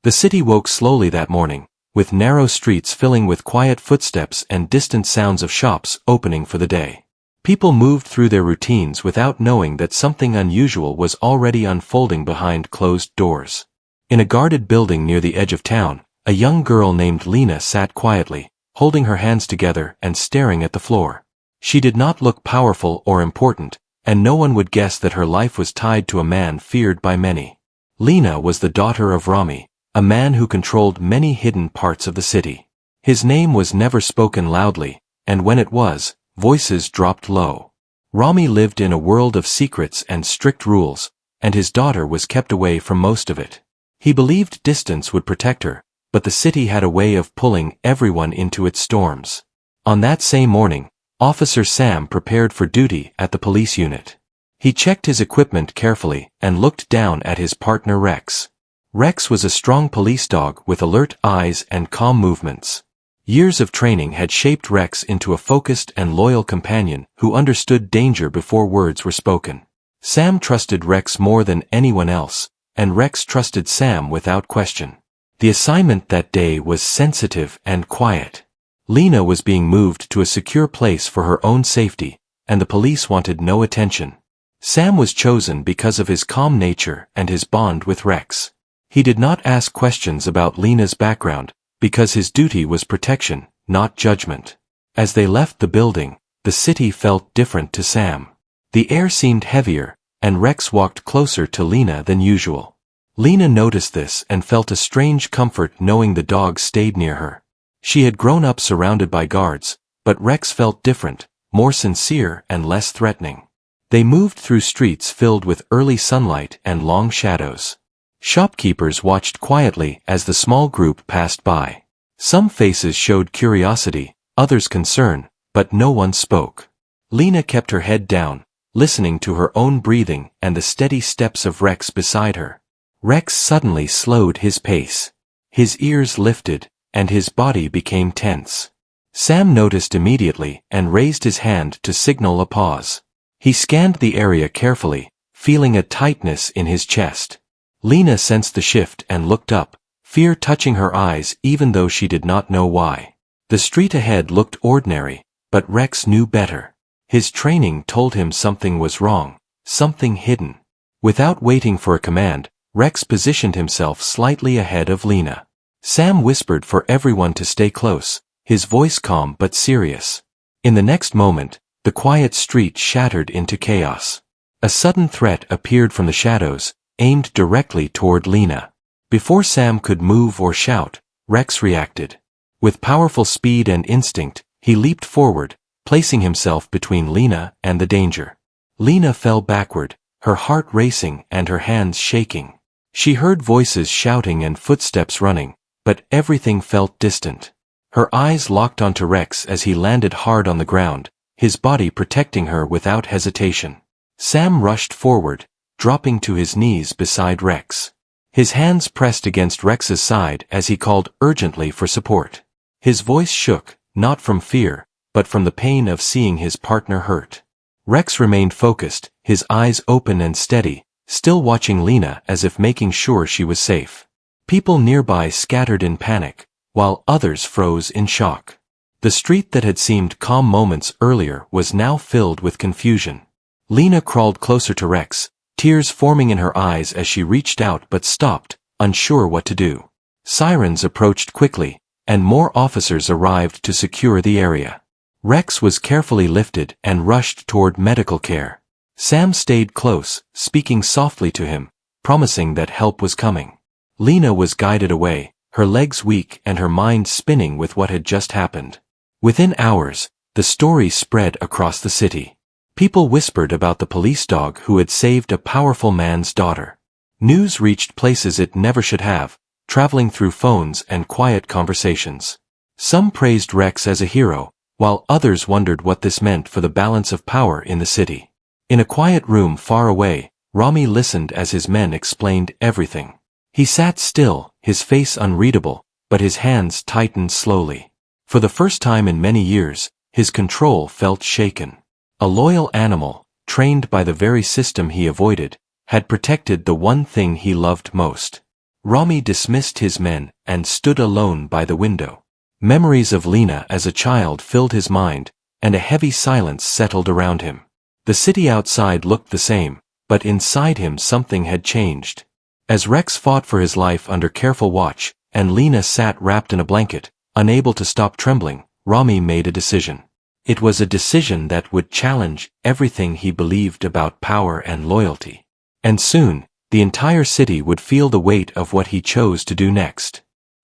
The city woke slowly that morning, with narrow streets filling with quiet footsteps and distant sounds of shops opening for the day. People moved through their routines without knowing that something unusual was already unfolding behind closed doors. In a guarded building near the edge of town, a young girl named Lena sat quietly, holding her hands together and staring at the floor. She did not look powerful or important, and no one would guess that her life was tied to a man feared by many. Lena was the daughter of Rami, a man who controlled many hidden parts of the city. His name was never spoken loudly, and when it was, voices dropped low. Rami lived in a world of secrets and strict rules, and his daughter was kept away from most of it. He believed distance would protect her, but the city had a way of pulling everyone into its storms. On that same morning, Officer Sam prepared for duty at the police unit. He checked his equipment carefully and looked down at his partner Rex. Rex was a strong police dog with alert eyes and calm movements. Years of training had shaped Rex into a focused and loyal companion who understood danger before words were spoken. Sam trusted Rex more than anyone else, and Rex trusted Sam without question. The assignment that day was sensitive and quiet. Lena was being moved to a secure place for her own safety, and the police wanted no attention. Sam was chosen because of his calm nature and his bond with Rex. He did not ask questions about Lena's background, because his duty was protection, not judgment. As they left the building, the city felt different to Sam. The air seemed heavier, and Rex walked closer to Lena than usual. Lena noticed this and felt a strange comfort knowing the dog stayed near her. She had grown up surrounded by guards, but Rex felt different, more sincere and less threatening. They moved through streets filled with early sunlight and long shadows. Shopkeepers watched quietly as the small group passed by. Some faces showed curiosity, others concern, but no one spoke. Lena kept her head down, listening to her own breathing and the steady steps of Rex beside her. Rex suddenly slowed his pace. His ears lifted, and his body became tense. Sam noticed immediately and raised his hand to signal a pause. He scanned the area carefully, feeling a tightness in his chest. Lena sensed the shift and looked up, fear touching her eyes even though she did not know why. The street ahead looked ordinary, but Rex knew better. His training told him something was wrong, something hidden. Without waiting for a command, Rex positioned himself slightly ahead of Lena. Sam whispered for everyone to stay close, his voice calm but serious. In the next moment, the quiet street shattered into chaos. A sudden threat appeared from the shadows, aimed directly toward Lena. Before Sam could move or shout, Rex reacted. With powerful speed and instinct, he leaped forward, placing himself between Lena and the danger. Lena fell backward, her heart racing and her hands shaking. She heard voices shouting and footsteps running, but everything felt distant. Her eyes locked onto Rex as he landed hard on the ground, his body protecting her without hesitation. Sam rushed forward, dropping to his knees beside Rex. His hands pressed against Rex's side as he called urgently for support. His voice shook, not from fear, but from the pain of seeing his partner hurt. Rex remained focused, his eyes open and steady, still watching Lena as if making sure she was safe. People nearby scattered in panic, while others froze in shock. The street that had seemed calm moments earlier was now filled with confusion. Lena crawled closer to Rex, tears forming in her eyes as she reached out but stopped, unsure what to do. Sirens approached quickly, and more officers arrived to secure the area. Rex was carefully lifted and rushed toward medical care. Sam stayed close, speaking softly to him, promising that help was coming. Lena was guided away, her legs weak and her mind spinning with what had just happened. Within hours, the story spread across the city. People whispered about the police dog who had saved a powerful man's daughter. News reached places it never should have, traveling through phones and quiet conversations. Some praised Rex as a hero, while others wondered what this meant for the balance of power in the city. In a quiet room far away, Rami listened as his men explained everything. He sat still, his face unreadable, but his hands tightened slowly. For the first time in many years, his control felt shaken. A loyal animal, trained by the very system he avoided, had protected the one thing he loved most. Rami dismissed his men and stood alone by the window. Memories of Lena as a child filled his mind, and a heavy silence settled around him. The city outside looked the same, but inside him something had changed. As Rex fought for his life under careful watch, and Lena sat wrapped in a blanket, unable to stop trembling, Rami made a decision. It was a decision that would challenge everything he believed about power and loyalty. And soon, the entire city would feel the weight of what he chose to do next.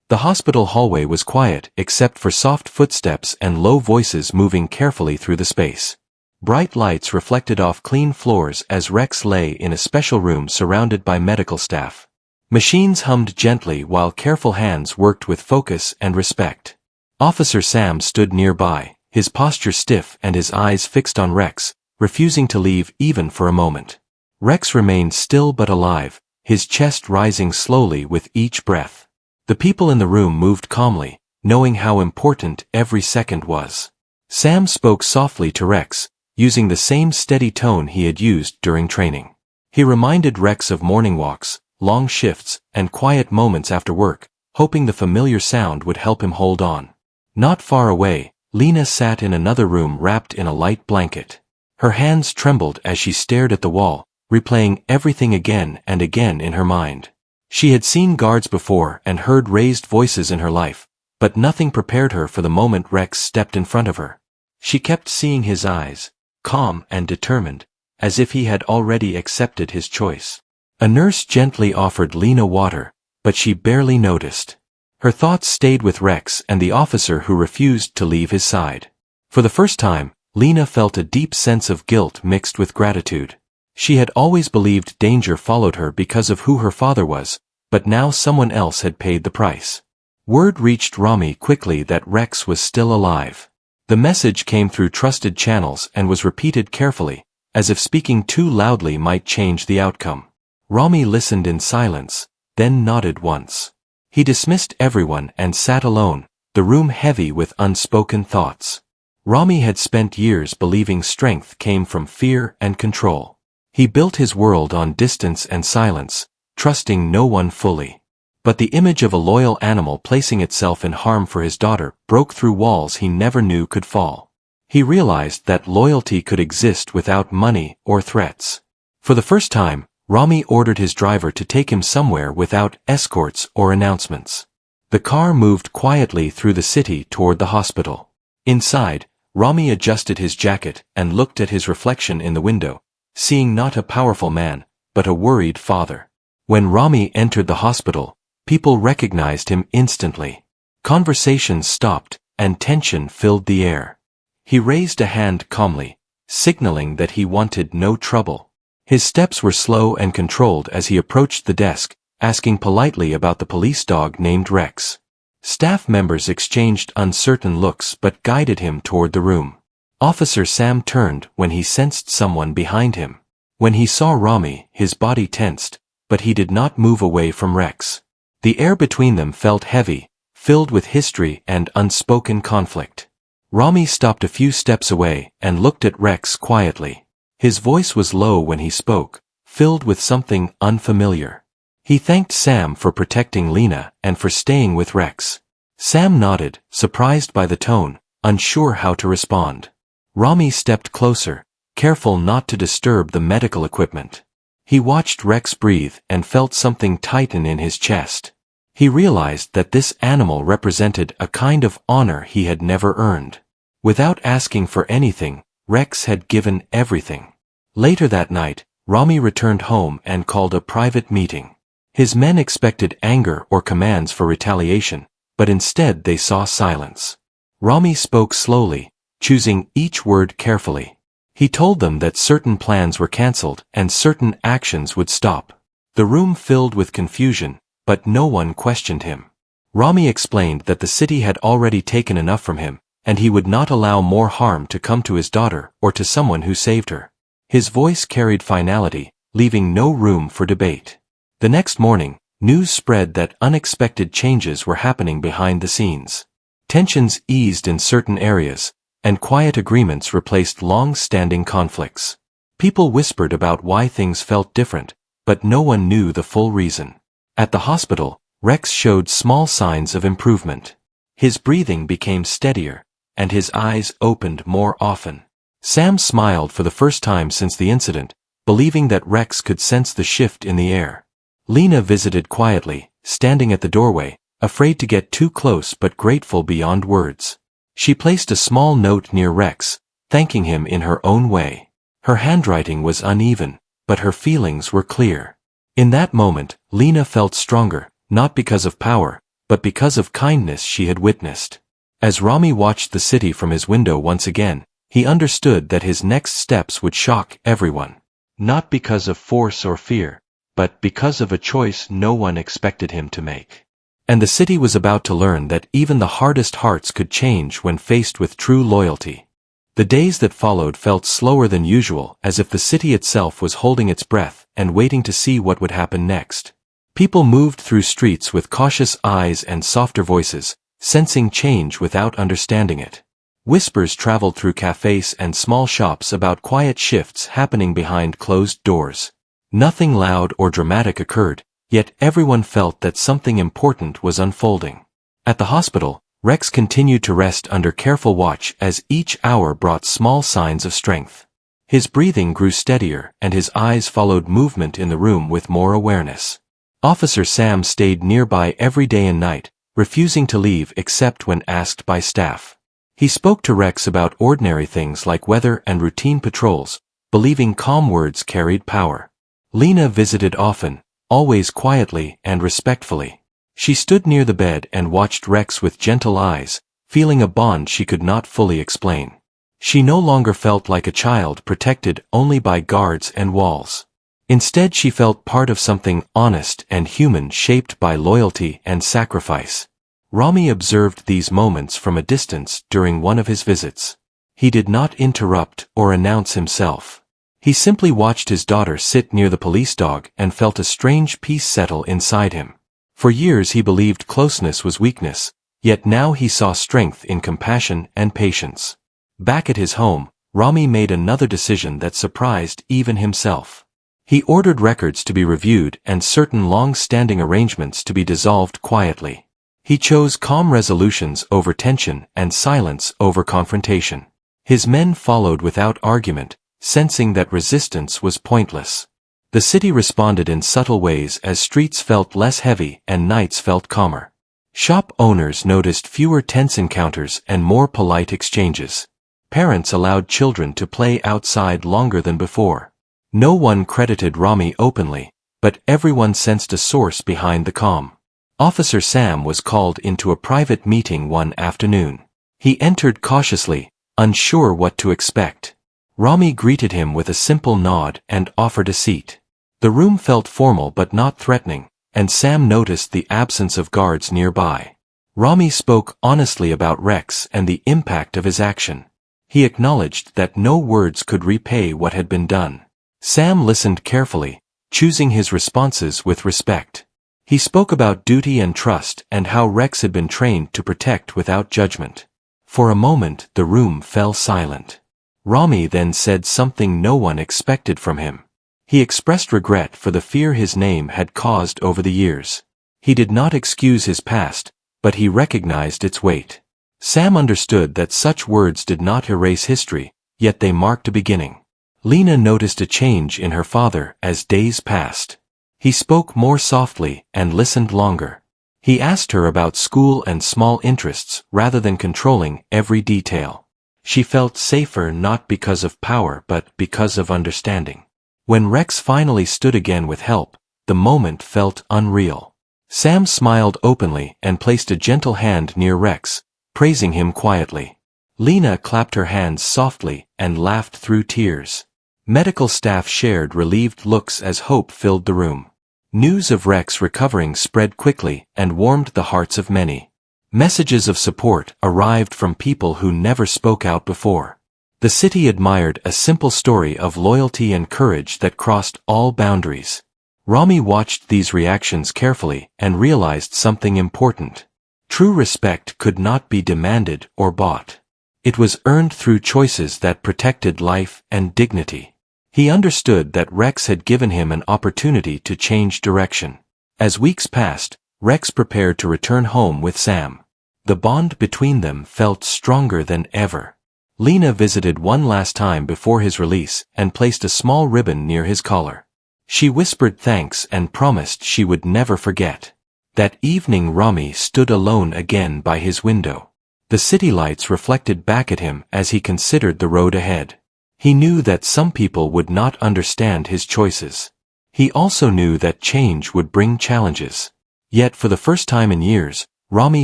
The hospital hallway was quiet except for soft footsteps and low voices moving carefully through the space. Bright lights reflected off clean floors as Rex lay in a special room surrounded by medical staff. Machines hummed gently while careful hands worked with focus and respect. Officer Sam stood nearby, his posture stiff and his eyes fixed on Rex, refusing to leave even for a moment. Rex remained still but alive, his chest rising slowly with each breath. The people in the room moved calmly, knowing how important every second was. Sam spoke softly to Rex, using the same steady tone he had used during training. He reminded Rex of morning walks, long shifts, and quiet moments after work, hoping the familiar sound would help him hold on. Not far away, Lena sat in another room wrapped in a light blanket. Her hands trembled as she stared at the wall, replaying everything again and again in her mind. She had seen guards before and heard raised voices in her life, but nothing prepared her for the moment Rex stepped in front of her. She kept seeing his eyes, calm and determined, as if he had already accepted his choice. A nurse gently offered Lena water, but she barely noticed. Her thoughts stayed with Rex and the officer who refused to leave his side. For the first time, Lena felt a deep sense of guilt mixed with gratitude. She had always believed danger followed her because of who her father was, but now someone else had paid the price. Word reached Rami quickly that Rex was still alive. The message came through trusted channels and was repeated carefully, as if speaking too loudly might change the outcome. Rami listened in silence, then nodded once. He dismissed everyone and sat alone, the room heavy with unspoken thoughts. Rami had spent years believing strength came from fear and control. He built his world on distance and silence, trusting no one fully. But the image of a loyal animal placing itself in harm for his daughter broke through walls he never knew could fall. He realized that loyalty could exist without money or threats. For the first time, Rami ordered his driver to take him somewhere without escorts or announcements. The car moved quietly through the city toward the hospital. Inside, Rami adjusted his jacket and looked at his reflection in the window, seeing not a powerful man, but a worried father. When Rami entered the hospital, people recognized him instantly. Conversations stopped, and tension filled the air. He raised a hand calmly, signaling that he wanted no trouble. His steps were slow and controlled as he approached the desk, asking politely about the police dog named Rex. Staff members exchanged uncertain looks but guided him toward the room. Officer Sam turned when he sensed someone behind him. When he saw Rami, his body tensed, but he did not move away from Rex. The air between them felt heavy, filled with history and unspoken conflict. Rami stopped a few steps away and looked at Rex quietly. His voice was low when he spoke, filled with something unfamiliar. He thanked Sam for protecting Lena and for staying with Rex. Sam nodded, surprised by the tone, unsure how to respond. Rami stepped closer, careful not to disturb the medical equipment. He watched Rex breathe and felt something tighten in his chest. He realized that this animal represented a kind of honor he had never earned. Without asking for anything, Rex had given everything. Later that night, Rami returned home and called a private meeting. His men expected anger or commands for retaliation, but instead they saw silence. Rami spoke slowly, choosing each word carefully. He told them that certain plans were cancelled and certain actions would stop. The room filled with confusion, but no one questioned him. Rami explained that the city had already taken enough from him, and he would not allow more harm to come to his daughter or to someone who saved her. His voice carried finality, leaving no room for debate. The next morning, news spread that unexpected changes were happening behind the scenes. Tensions eased in certain areas, and quiet agreements replaced long-standing conflicts. People whispered about why things felt different, but no one knew the full reason. At the hospital, Rex showed small signs of improvement. His breathing became steadier, and his eyes opened more often. Sam smiled for the first time since the incident, believing that Rex could sense the shift in the air. Lena visited quietly, standing at the doorway, afraid to get too close but grateful beyond words. She placed a small note near Rex, thanking him in her own way. Her handwriting was uneven, but her feelings were clear. In that moment, Lena felt stronger, not because of power, but because of kindness she had witnessed. As Rami watched the city from his window once again, he understood that his next steps would shock everyone. Not because of force or fear, but because of a choice no one expected him to make. And the city was about to learn that even the hardest hearts could change when faced with true loyalty. The days that followed felt slower than usual, as if the city itself was holding its breath and waiting to see what would happen next. People moved through streets with cautious eyes and softer voices, sensing change without understanding it. Whispers traveled through cafes and small shops about quiet shifts happening behind closed doors. Nothing loud or dramatic occurred, yet everyone felt that something important was unfolding. At the hospital, Rex continued to rest under careful watch as each hour brought small signs of strength. His breathing grew steadier and his eyes followed movement in the room with more awareness. Officer Sam stayed nearby every day and night, refusing to leave except when asked by staff. He spoke to Rex about ordinary things like weather and routine patrols, believing calm words carried power. Lena visited often, always quietly and respectfully. She stood near the bed and watched Rex with gentle eyes, feeling a bond she could not fully explain. She no longer felt like a child protected only by guards and walls. Instead she felt part of something honest and human shaped by loyalty and sacrifice. Rami observed these moments from a distance during one of his visits. He did not interrupt or announce himself. He simply watched his daughter sit near the police dog and felt a strange peace settle inside him. For years he believed closeness was weakness, yet now he saw strength in compassion and patience. Back at his home, Rami made another decision that surprised even himself. He ordered records to be reviewed and certain long-standing arrangements to be dissolved quietly. He chose calm resolutions over tension and silence over confrontation. His men followed without argument, sensing that resistance was pointless. The city responded in subtle ways as streets felt less heavy and nights felt calmer. Shop owners noticed fewer tense encounters and more polite exchanges. Parents allowed children to play outside longer than before. No one credited Rami openly, but everyone sensed a source behind the calm. Officer Sam was called into a private meeting one afternoon. He entered cautiously, unsure what to expect. Rami greeted him with a simple nod and offered a seat. The room felt formal but not threatening, and Sam noticed the absence of guards nearby. Rami spoke honestly about Rex and the impact of his action. He acknowledged that no words could repay what had been done. Sam listened carefully, choosing his responses with respect. He spoke about duty and trust and how Rex had been trained to protect without judgment. For a moment the room fell silent. Rami then said something no one expected from him. He expressed regret for the fear his name had caused over the years. He did not excuse his past, but he recognized its weight. Sam understood that such words did not erase history, yet they marked a beginning. Lena noticed a change in her father as days passed. He spoke more softly and listened longer. He asked her about school and small interests rather than controlling every detail. She felt safer not because of power but because of understanding. When Rex finally stood again with help, the moment felt unreal. Sam smiled openly and placed a gentle hand near Rex, praising him quietly. Lena clapped her hands softly and laughed through tears. Medical staff shared relieved looks as hope filled the room. News of Rex recovering spread quickly and warmed the hearts of many. Messages of support arrived from people who never spoke out before. The city admired a simple story of loyalty and courage that crossed all boundaries. Rami watched these reactions carefully and realized something important. True respect could not be demanded or bought. It was earned through choices that protected life and dignity. He understood that Rex had given him an opportunity to change direction. As weeks passed, Rex prepared to return home with Sam. The bond between them felt stronger than ever. Lena visited one last time before his release and placed a small ribbon near his collar. She whispered thanks and promised she would never forget. That evening Rami stood alone again by his window. The city lights reflected back at him as he considered the road ahead. He knew that some people would not understand his choices. He also knew that change would bring challenges. Yet for the first time in years, Rami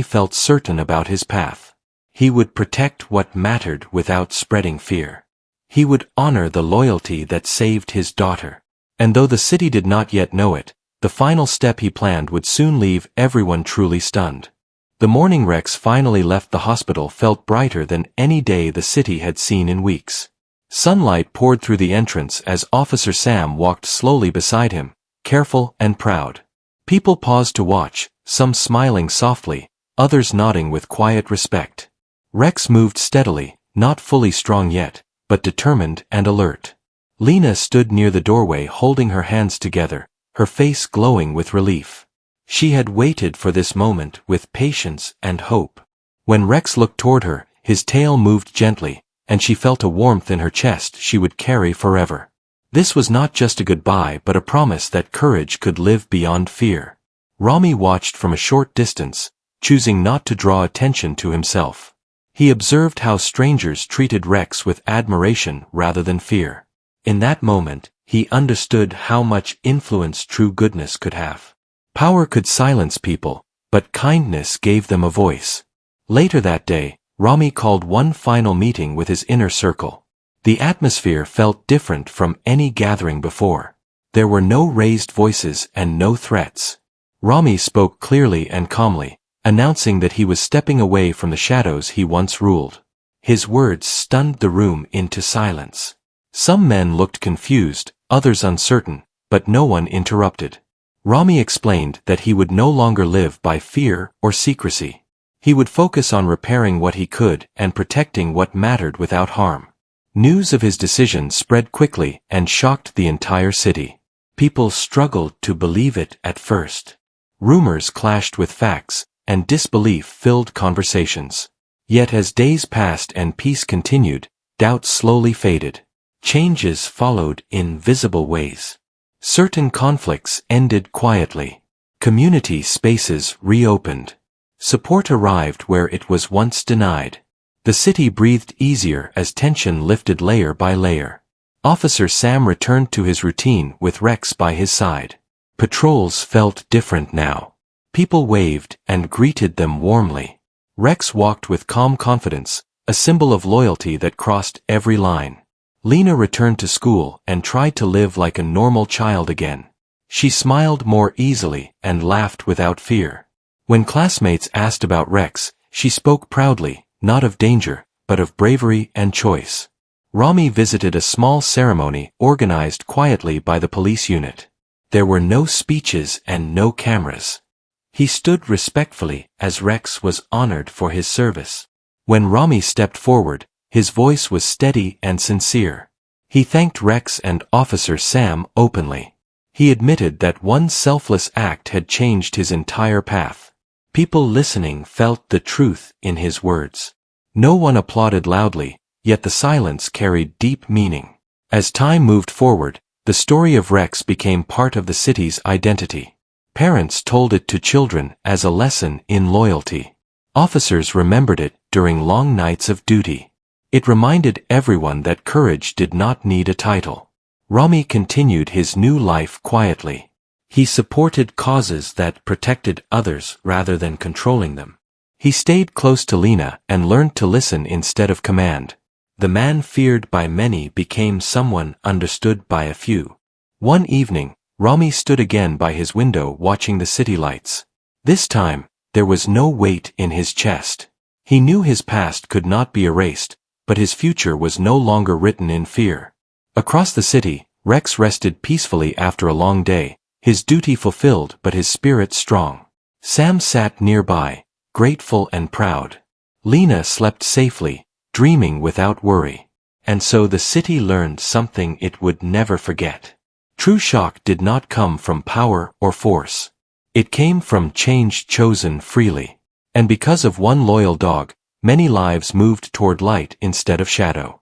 felt certain about his path. He would protect what mattered without spreading fear. He would honor the loyalty that saved his daughter. And though the city did not yet know it, the final step he planned would soon leave everyone truly stunned. The morning Rex finally left the hospital felt brighter than any day the city had seen in weeks. Sunlight poured through the entrance as Officer Sam walked slowly beside him, careful and proud. People paused to watch, some smiling softly, others nodding with quiet respect. Rex moved steadily, not fully strong yet, but determined and alert. Lena stood near the doorway holding her hands together, her face glowing with relief. She had waited for this moment with patience and hope. When Rex looked toward her, his tail moved gently, and she felt a warmth in her chest she would carry forever. This was not just a goodbye but a promise that courage could live beyond fear. Rami watched from a short distance, choosing not to draw attention to himself. He observed how strangers treated Rex with admiration rather than fear. In that moment, he understood how much influence true goodness could have. Power could silence people, but kindness gave them a voice. Later that day, Rami called one final meeting with his inner circle. The atmosphere felt different from any gathering before. There were no raised voices and no threats. Rami spoke clearly and calmly, announcing that he was stepping away from the shadows he once ruled. His words stunned the room into silence. Some men looked confused, others uncertain, but no one interrupted. Rami explained that he would no longer live by fear or secrecy. He would focus on repairing what he could and protecting what mattered without harm. News of his decision spread quickly and shocked the entire city. People struggled to believe it at first. Rumors clashed with facts, and disbelief filled conversations. Yet as days passed and peace continued, doubt slowly faded. Changes followed in visible ways. Certain conflicts ended quietly. Community spaces reopened. Support arrived where it was once denied. The city breathed easier as tension lifted layer by layer. Officer Sam returned to his routine with Rex by his side. Patrols felt different now. People waved and greeted them warmly. Rex walked with calm confidence, a symbol of loyalty that crossed every line. Lena returned to school and tried to live like a normal child again. She smiled more easily and laughed without fear. When classmates asked about Rex, she spoke proudly, not of danger, but of bravery and choice. Rami visited a small ceremony organized quietly by the police unit. There were no speeches and no cameras. He stood respectfully as Rex was honored for his service. When Rami stepped forward, his voice was steady and sincere. He thanked Rex and Officer Sam openly. He admitted that one selfless act had changed his entire path. People listening felt the truth in his words. No one applauded loudly, yet the silence carried deep meaning. As time moved forward, the story of Rex became part of the city's identity. Parents told it to children as a lesson in loyalty. Officers remembered it during long nights of duty. It reminded everyone that courage did not need a title. Rami continued his new life quietly. He supported causes that protected others rather than controlling them. He stayed close to Lena and learned to listen instead of command. The man feared by many became someone understood by a few. One evening, Rami stood again by his window watching the city lights. This time, there was no weight in his chest. He knew his past could not be erased, but his future was no longer written in fear. Across the city, Rex rested peacefully after a long day, his duty fulfilled but his spirit strong. Sam sat nearby, grateful and proud. Lena slept safely, dreaming without worry. And so the city learned something it would never forget. True shock did not come from power or force. It came from change chosen freely. And because of one loyal dog, many lives moved toward light instead of shadow.